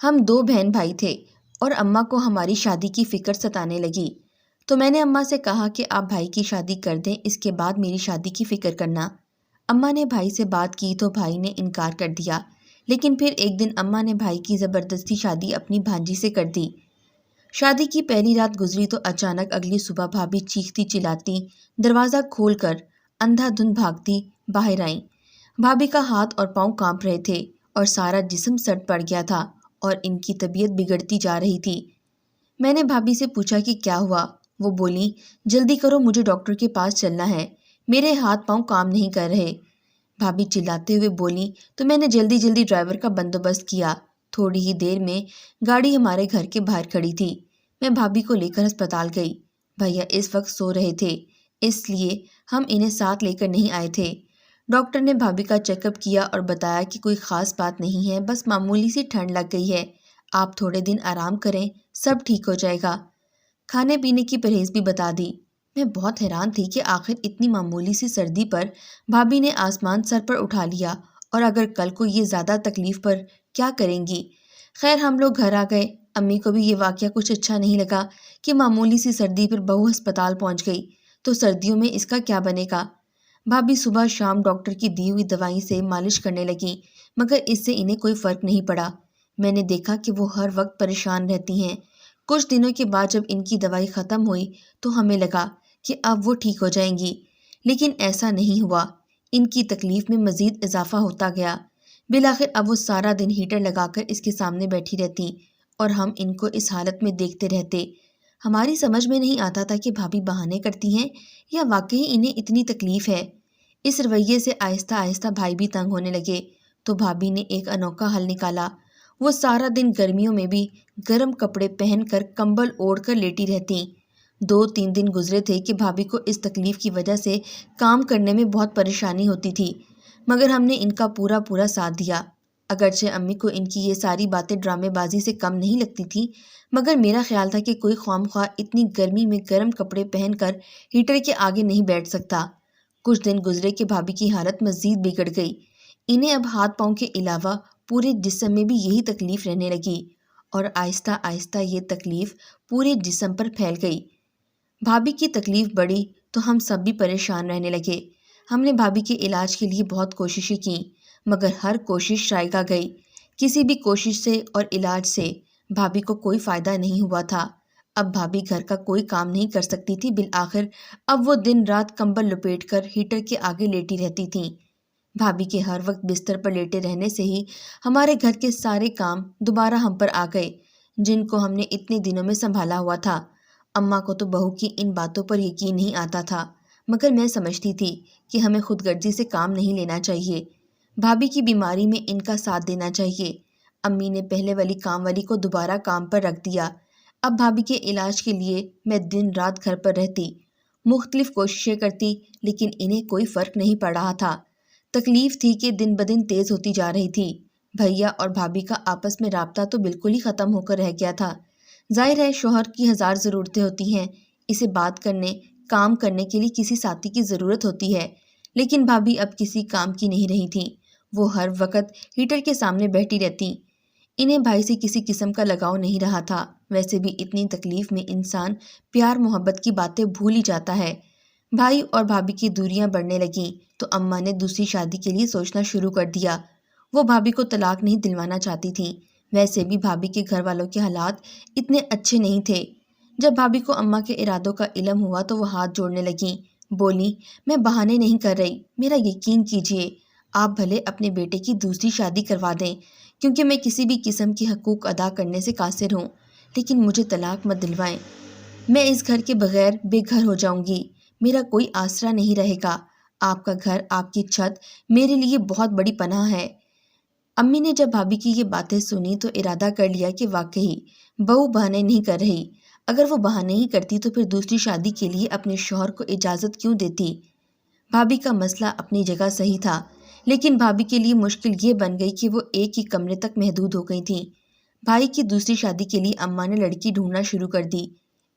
ہم 2 بہن بھائی تھے اور اماں کو ہماری شادی کی فکر ستانے لگی، تو میں نے اماں سے کہا کہ آپ بھائی کی شادی کر دیں، اس کے بعد میری شادی کی فکر کرنا۔ اماں نے بھائی سے بات کی تو بھائی نے انکار کر دیا، لیکن پھر ایک دن اماں نے بھائی کی زبردستی شادی اپنی بھانجی سے کر دی۔ شادی کی پہلی رات گزری تو اچانک اگلی صبح بھابھی چیختی چلاتی دروازہ کھول کر اندھا دھند بھاگتی باہر آئیں۔ بھابھی کا ہاتھ اور پاؤں کانپ رہے تھے اور سارا جسم سٹ پڑ گیا تھا اور ان کی طبیعت بگڑتی جا رہی تھی۔ میں نے بھابھی سے پوچھا کہ کیا ہوا؟ وہ بولی، جلدی کرو، مجھے ڈاکٹر کے پاس چلنا ہے، میرے ہاتھ پاؤں کام نہیں کر رہے۔ بھابھی چلاتے ہوئے بولی تو میں نے جلدی جلدی ڈرائیور کا بندوبست کیا۔ تھوڑی ہی دیر میں گاڑی ہمارے گھر کے باہر کھڑی تھی۔ میں بھابھی کو لے کر ہسپتال گئی۔ بھیا اس وقت سو رہے تھے، اس لیے ہم انہیں ساتھ لے کر نہیں آئے تھے۔ ڈاکٹر نے بھابھی کا چیک اپ کیا اور بتایا کہ کوئی خاص بات نہیں ہے، بس معمولی سی ٹھنڈ لگ گئی ہے، آپ تھوڑے دن آرام کریں، سب ٹھیک ہو جائے گا۔ کھانے پینے کی پرہیز بھی بتا دی۔ میں بہت حیران تھی کہ آخر اتنی معمولی سی سردی پر بھابھی نے آسمان سر پر اٹھا لیا، اور اگر کل کو یہ زیادہ تکلیف پر کیا کریں گی؟ خیر ہم لوگ گھر آ گئے۔ امی کو بھی یہ واقعہ کچھ اچھا نہیں لگا کہ معمولی سی سردی پر بہو ہسپتال پہنچ گئی تو سردیوں میں اس کا کیا بنے گا۔ بھابھی صبح شام ڈاکٹر کی دی ہوئی دوائی سے مالش کرنے لگی، مگر اس سے انہیں کوئی فرق نہیں پڑا۔ میں نے دیکھا کہ وہ ہر وقت پریشان رہتی ہیں۔ کچھ دنوں کے بعد جب ان کی دوائی ختم ہوئی تو ہمیں لگا کہ اب وہ ٹھیک ہو جائیں گی، لیکن ایسا نہیں ہوا۔ ان کی تکلیف میں مزید اضافہ ہوتا گیا۔ بالآخر اب وہ سارا دن ہیٹر لگا کر اس کے سامنے بیٹھی رہتی اور ہم ان کو اس حالت میں دیکھتے رہتے۔ ہماری سمجھ میں نہیں آتا تھا کہ بھابھی بہانے کرتی ہیں یا واقعی انہیں اتنی تکلیف ہے۔ اس رویے سے آہستہ آہستہ بھائی بھی تنگ ہونے لگے تو بھابھی نے ایک انوکھا حل نکالا۔ وہ سارا دن گرمیوں میں بھی گرم کپڑے پہن کر کمبل اوڑھ کر لیٹی رہتی۔ 2-3 دن گزرے تھے کہ بھابھی کو اس تکلیف کی وجہ سے کام کرنے میں بہت پریشانی ہوتی تھی، مگر ہم نے ان کا پورا ساتھ دیا۔ اگرچہ امی کو ان کی یہ ساری باتیں ڈرامے بازی سے کم نہیں لگتی تھی، مگر میرا خیال تھا کہ کوئی خواہ اتنی گرمی میں گرم کپڑے پہن کر ہیٹر کے آگے نہیں بیٹھ سکتا۔ کچھ دن گزرے کہ بھابھی کی حالت مزید بگڑ گئی۔ انہیں اب ہاتھ پاؤں کے علاوہ پورے جسم میں بھی یہی تکلیف رہنے لگی اور آہستہ آہستہ یہ تکلیف پورے جسم پر پھیل گئی۔ بھابھی کی تکلیف بڑھی تو ہم سب بھی پریشان رہنے لگے۔ ہم نے بھابھی کے علاج کے لیے بہت کوششیں کیں، مگر ہر کوشش رائگاں گئی۔ کسی بھی کوشش سے اور علاج سے بھابھی کو کوئی فائدہ نہیں ہوا تھا۔ اب بھابھی گھر کا کوئی کام نہیں کر سکتی تھی۔ بالآخر اب وہ دن رات کمبل لپیٹ کر ہیٹر کے آگے لیٹی رہتی تھیں۔ بھابھی کے ہر وقت بستر پر لیٹے رہنے سے ہی ہمارے گھر کے سارے کام دوبارہ ہم پر آ گئے، جن کو ہم نے اتنے دنوں میں سنبھالا ہوا تھا۔ اماں کو تو بہو کی ان باتوں پر یقین نہیں آتا تھا، مگر میں سمجھتی تھی کہ ہمیں خود غرضی سے کام نہیں لینا چاہیے، بھابھی کی بیماری میں ان کا ساتھ دینا چاہیے۔ امی نے پہلے والی کام والی کو دوبارہ کام پر رکھ دیا۔ اب بھابھی کے علاج کے لیے میں دن رات گھر پر رہتی، مختلف کوششیں کرتی، لیکن انہیں کوئی فرق نہیں پڑ رہا تھا۔ تکلیف تھی کہ دن بدن تیز ہوتی جا رہی تھی۔ بھیا اور بھابھی کا آپس میں رابطہ تو بالکل ہی ختم ہو کر رہ گیا تھا۔ ظاہر ہے شوہر کی 1000 ضرورتیں ہوتی ہیں، اسے بات کرنے، کام کرنے کے لیے کسی ساتھی کی ضرورت ہوتی ہے، لیکن بھابھی اب کسی کام کی نہیں رہی تھی۔ وہ ہر وقت ہیٹر کے سامنے بیٹھی رہتی۔ انہیں بھائی سے کسی قسم کا لگاؤ نہیں رہا تھا۔ ویسے بھی اتنی تکلیف میں انسان پیار محبت کی باتیں بھول ہی جاتا ہے۔ بھائی اور بھابھی کی دوریاں بڑھنے لگیں تو اماں نے دوسری شادی کے لیے سوچنا شروع کر دیا۔ وہ بھابھی کو طلاق نہیں دلوانا چاہتی تھیں۔ ویسے بھی بھابھی کے گھر والوں کے حالات اتنے اچھے نہیں تھے۔ جب بھابھی کو اماں کے ارادوں کا علم ہوا تو وہ ہاتھ جوڑنے لگیں، بولی، میں بہانے نہیں کر رہی، میرا یقین کیجیے، آپ بھلے اپنے بیٹے کی دوسری شادی کروا دیں، کیونکہ میں کسی بھی قسم کے حقوق ادا کرنے سے قاصر ہوں، لیکن مجھے طلاق مت دلوائیں۔ میں اس گھر کے بغیر بے گھر ہو جاؤں گی، میرا کوئی آسرا نہیں رہے گا۔ آپ کا گھر، آپ کی چھت میرے لیے بہت بڑی پناہ ہے۔ امی نے جب بھابھی کی یہ باتیں سنی تو ارادہ کر لیا کہ واقعی بہو بہانے نہیں کر رہی۔ اگر وہ بہانے ہی کرتی تو پھر دوسری شادی کے لیے اپنے شوہر کو اجازت کیوں دیتی؟ بھابھی کا مسئلہ اپنی جگہ صحیح تھا، لیکن بھابھی کے لیے مشکل یہ بن گئی کہ وہ ایک ہی کمرے تک محدود ہو گئی تھیں۔ بھائی کی دوسری شادی کے لیے اماں نے لڑکی ڈھونڈنا شروع کر دی۔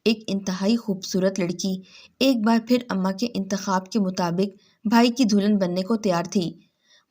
ایک انتہائی خوبصورت لڑکی ایک بار پھر اماں کے انتخاب کے مطابق بھائی کی دلہن بننے کو تیار تھی۔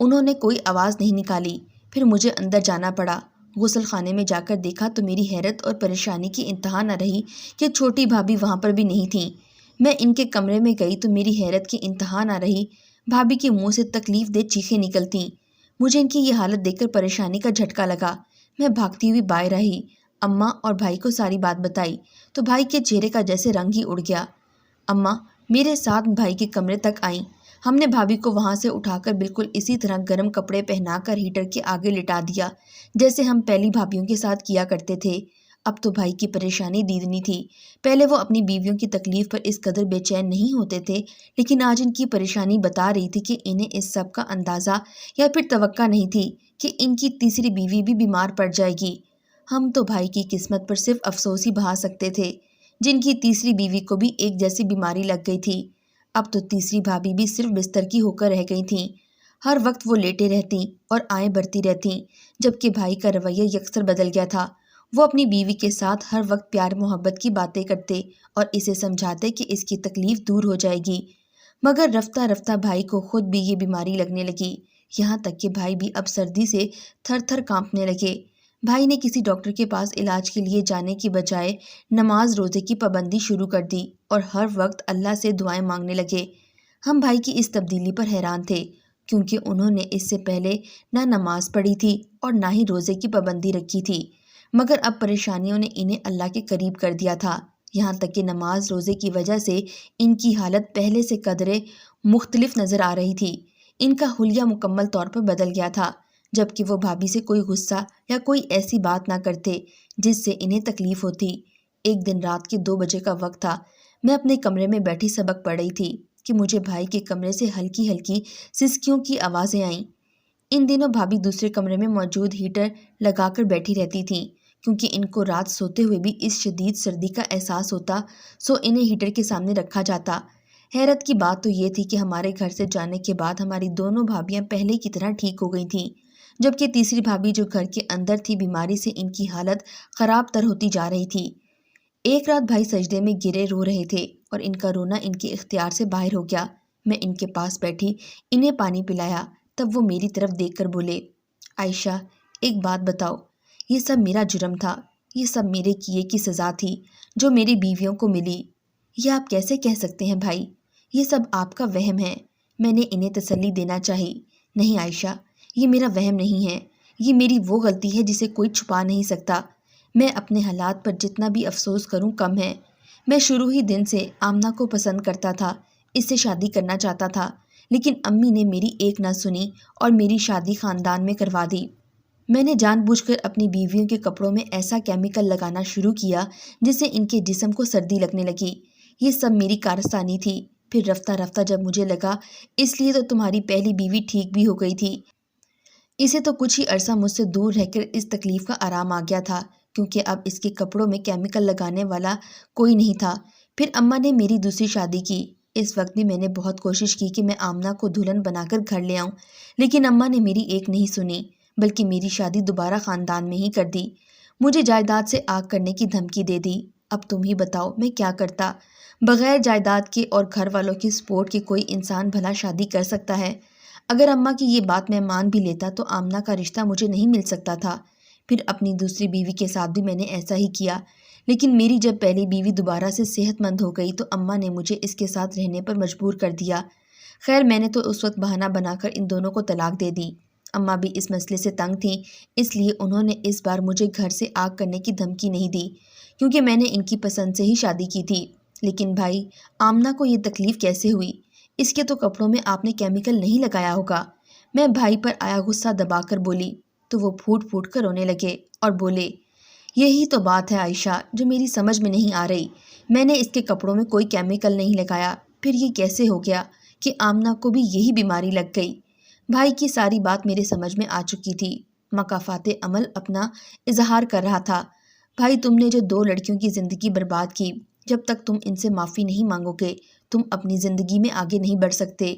انہوں نے کوئی آواز نہیں نکالی۔ پھر مجھے اندر جانا پڑا۔ غسل خانے میں جا کر دیکھا تو میری حیرت اور پریشانی کی انتہا نہ رہی کہ چھوٹی بھابھی وہاں پر بھی نہیں تھیں۔ میں ان کے کمرے میں گئی تو میری حیرت کی انتہا نہ رہی۔ بھابھی کے منہ سے تکلیف دہ چیخیں نکلتیں۔ مجھے ان کی یہ حالت دیکھ کر پریشانی کا جھٹکا لگا۔ میں بھاگتی ہوئی باہر آئی، اماں اور بھائی کو ساری بات بتائی تو بھائی کے چہرے کا جیسے رنگ ہی اڑ گیا۔ اماں میرے ساتھ بھائی کے کمرے تک آئیں۔ ہم نے بھابھی کو وہاں سے اٹھا کر بالکل اسی طرح گرم کپڑے پہنا کر ہیٹر کے آگے لٹا دیا جیسے ہم پہلی بھابھیوں کے ساتھ کیا کرتے تھے۔ اب تو بھائی کی پریشانی دیدنی تھی۔ پہلے وہ اپنی بیویوں کی تکلیف پر اس قدر بے چین نہیں ہوتے تھے، لیکن آج ان کی پریشانی بتا رہی تھی کہ انہیں اس سب کا اندازہ یا پھر توقع نہیں تھی کہ ان کی تیسری بیوی بھی بیمار پڑ جائے گی۔ ہم تو بھائی کی قسمت پر صرف افسوس ہی بہا سکتے تھے، جن کی تیسری بیوی کو بھی ایک جیسی بیماری لگ گئی تھی۔ اب تو تیسری بھابھی بھی صرف بستر کی ہو کر رہ گئی تھیں۔ ہر وقت وہ لیٹے رہتیں اور آئیں بھرتی رہتیں، جبکہ بھائی کا رویہ یکسر بدل گیا تھا۔ وہ اپنی بیوی کے ساتھ ہر وقت پیار محبت کی باتیں کرتے اور اسے سمجھاتے کہ اس کی تکلیف دور ہو جائے گی، مگر رفتہ رفتہ بھائی کو خود بھی یہ بیماری لگنے لگی، یہاں تک کہ بھائی بھی اب سردی سے تھر تھر کانپنے لگے۔ بھائی نے کسی ڈاکٹر کے پاس علاج کے لیے جانے کی بجائے نماز روزے کی پابندی شروع کر دی اور ہر وقت اللہ سے دعائیں مانگنے لگے۔ ہم بھائی کی اس تبدیلی پر حیران تھے، کیونکہ انہوں نے اس سے پہلے نہ نماز پڑھی تھی اور نہ ہی روزے کی پابندی رکھی تھی، مگر اب پریشانیوں نے انہیں اللہ کے قریب کر دیا تھا، یہاں تک کہ نماز روزے کی وجہ سے ان کی حالت پہلے سے قدرے مختلف نظر آ رہی تھی۔ ان کا حلیہ مکمل طور پر بدل گیا تھا، جبکہ وہ بھابھی سے کوئی غصہ یا کوئی ایسی بات نہ کرتے جس سے انہیں تکلیف ہوتی۔ ایک دن رات کے 2 بجے کا وقت تھا۔ میں اپنے کمرے میں بیٹھی سبق پڑھ رہی تھی کہ مجھے بھائی کے کمرے سے ہلکی ہلکی سسکیوں کی آوازیں آئیں۔ ان دنوں بھابھی دوسرے کمرے میں موجود ہیٹر لگا کر بیٹھی رہتی تھیں، کیونکہ ان کو رات سوتے ہوئے بھی اس شدید سردی کا احساس ہوتا، سو انہیں ہیٹر کے سامنے رکھا جاتا۔ حیرت کی بات تو یہ تھی کہ ہمارے گھر سے جانے کے بعد ہماری دونوں بھابھیاں پہلے کی طرح ٹھیک ہو گئی تھیں، جبکہ تیسری بھابھی جو گھر کے اندر تھی بیماری سے ان کی حالت خراب تر ہوتی جا رہی تھی۔ ایک رات بھائی سجدے میں گرے رو رہے تھے اور ان کا رونا ان کے اختیار سے باہر ہو گیا۔ میں ان کے پاس بیٹھی انہیں پانی پلایا، تب وہ میری طرف دیکھ کر بولے، عائشہ ایک بات بتاؤ، یہ سب میرا جرم تھا، یہ سب میرے کیے کی سزا تھی جو میری بیویوں کو ملی۔ یہ آپ کیسے کہہ سکتے ہیں بھائی؟ یہ سب آپ کا وہم ہے۔ میں نے انہیں تسلی دینا چاہی، نہیں عائشہ، یہ میرا وہم نہیں ہے، یہ میری وہ غلطی ہے جسے کوئی چھپا نہیں سکتا۔ میں اپنے حالات پر جتنا بھی افسوس کروں کم ہے۔ میں شروع ہی دن سے آمنہ کو پسند کرتا تھا، اس سے شادی کرنا چاہتا تھا، لیکن امی نے میری ایک نہ سنی اور میری شادی خاندان میں کروا دی۔ میں نے جان بوجھ کر اپنی بیویوں کے کپڑوں میں ایسا کیمیکل لگانا شروع کیا جس سے ان کے جسم کو سردی لگنے لگی۔ یہ سب میری کارستانی تھی۔ پھر رفتہ رفتہ جب مجھے لگا اس لیے تو تمہاری پہلی بیوی ٹھیک بھی ہو گئی تھی، اسے تو کچھ ہی عرصہ مجھ سے دور رہ کر اس تکلیف کا آرام آ گیا تھا، کیونکہ اب اس کے کپڑوں میں کیمیکل لگانے والا کوئی نہیں تھا۔ پھر اماں نے میری دوسری شادی کی۔ اس وقت بھی میں نے بہت کوشش کی کہ میں آمنہ کو دلہن بنا کر گھر لے آؤں، لیکن اماں نے میری ایک نہیں سنی، بلکہ میری شادی دوبارہ خاندان میں ہی کر دی۔ مجھے جائیداد سے آگ کرنے کی دھمکی دے دی۔ اب تم ہی بتاؤ میں کیا کرتا؟ بغیر جائیداد کے اور گھر والوں کی سپورٹ کے کوئی انسان بھلا شادی کر سکتا ہے؟ اگر اماں کی یہ بات میں مان بھی لیتا تو آمنہ کا رشتہ مجھے نہیں مل سکتا تھا۔ پھر اپنی دوسری بیوی کے ساتھ بھی میں نے ایسا ہی کیا، لیکن میری جب پہلی بیوی دوبارہ سے صحت مند ہو گئی تو اماں نے مجھے اس کے ساتھ رہنے پر مجبور کر دیا۔ خیر میں نے تو اس وقت بہانہ بنا کر ان دونوں کو طلاق دے دی۔ اماں بھی اس مسئلے سے تنگ تھیں، اس لیے انہوں نے اس بار مجھے گھر سے آگ کرنے کی دھمکی نہیں دی، کیونکہ میں نے ان کی پسند سے ہی شادی کی تھی۔ لیکن بھائی، آمنہ کو یہ تکلیف کیسے ہوئی؟ اس کے تو کپڑوں میں آپ نے کیمیکل نہیں لگایا ہوگا۔ میں بھائی پر آیا غصہ دبا کر بولی تو وہ پھوٹ پھوٹ کر رونے لگے اور بولے، یہی تو بات ہے عائشہ جو میری سمجھ میں نہیں آ رہی۔ میں نے اس کے کپڑوں میں کوئی کیمیکل نہیں لگایا، پھر یہ کیسے ہو گیا کہ آمنہ کو بھی یہی بیماری لگ گئی؟ بھائی کی ساری بات میرے سمجھ میں آ چکی تھی۔ مکافات عمل اپنا اظہار کر رہا تھا، بھائی تم نے جو 2 لڑکیوں کی زندگی برباد کی، جب تک تم ان سے معافی نہیں مانگو گے تم اپنی زندگی میں آگے نہیں بڑھ سکتے۔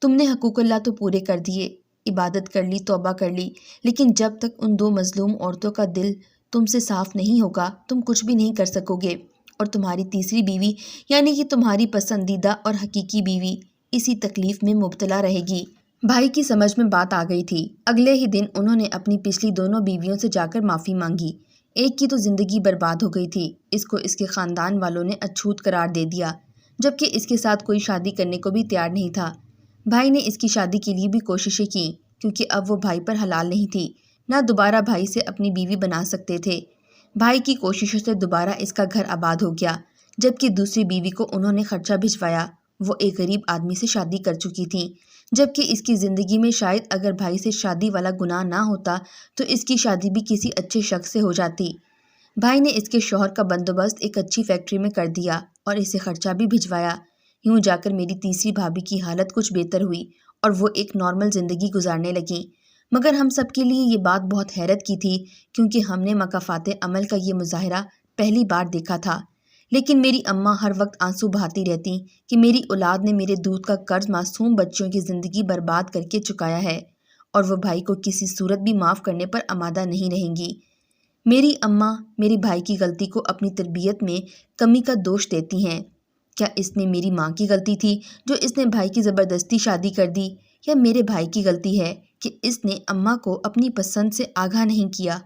تم نے حقوق اللہ تو پورے کر دیے، عبادت کر لی، توبہ کر لی، لیکن جب تک ان 2 مظلوم عورتوں کا دل تم سے صاف نہیں ہوگا تم کچھ بھی نہیں کر سکو گے، اور تمہاری تیسری بیوی یعنی کہ تمہاری پسندیدہ اور حقیقی بیوی اسی تکلیف میں مبتلا رہے گی۔ بھائی کی سمجھ میں بات آ گئی تھی۔ اگلے ہی دن انہوں نے اپنی پچھلی دونوں بیویوں سے جا کر معافی مانگی۔ ایک کی تو زندگی برباد ہو گئی تھی، اس کو اس کے خاندان والوں نے اچھوت قرار دے دیا، جبکہ اس کے ساتھ کوئی شادی کرنے کو بھی تیار نہیں تھا۔ بھائی نے اس کی شادی کے لیے بھی کوششیں کی، کیونکہ اب وہ بھائی پر حلال نہیں تھی، نہ دوبارہ بھائی سے اپنی بیوی بنا سکتے تھے۔ بھائی کی کوششوں سے دوبارہ اس کا گھر آباد ہو گیا، جبکہ دوسری بیوی کو انہوں نے خرچہ بھجوایا۔ وہ ایک غریب آدمی سے شادی کر چکی تھی، جبکہ اس کی زندگی میں شاید اگر بھائی سے شادی والا گناہ نہ ہوتا تو اس کی شادی بھی کسی اچھے شخص سے ہو جاتی۔ بھائی نے اس کے شوہر کا بندوبست ایک اچھی فیکٹری میں کر دیا اور اسے خرچہ بھی بھجوایا۔ یوں جا کر میری تیسری بھابھی کی حالت کچھ بہتر ہوئی اور وہ ایک نارمل زندگی گزارنے لگیں۔ مگر ہم سب کے لیے یہ بات بہت حیرت کی تھی، کیونکہ ہم نے مکافات عمل کا یہ مظاہرہ پہلی بار دیکھا تھا۔ لیکن میری اماں ہر وقت آنسو بہاتی رہتی کہ میری اولاد نے میرے دودھ کا قرض معصوم بچوں کی زندگی برباد کر کے چکایا ہے، اور وہ بھائی کو کسی صورت بھی معاف کرنے پر آمادہ نہیں رہیں گی۔ میری اماں میری بھائی کی غلطی کو اپنی تربیت میں کمی کا دوش دیتی ہیں۔ کیا اس میں میری ماں کی غلطی تھی جو اس نے بھائی کی زبردستی شادی کر دی، یا میرے بھائی کی غلطی ہے کہ اس نے اماں کو اپنی پسند سے آگاہ نہیں کیا؟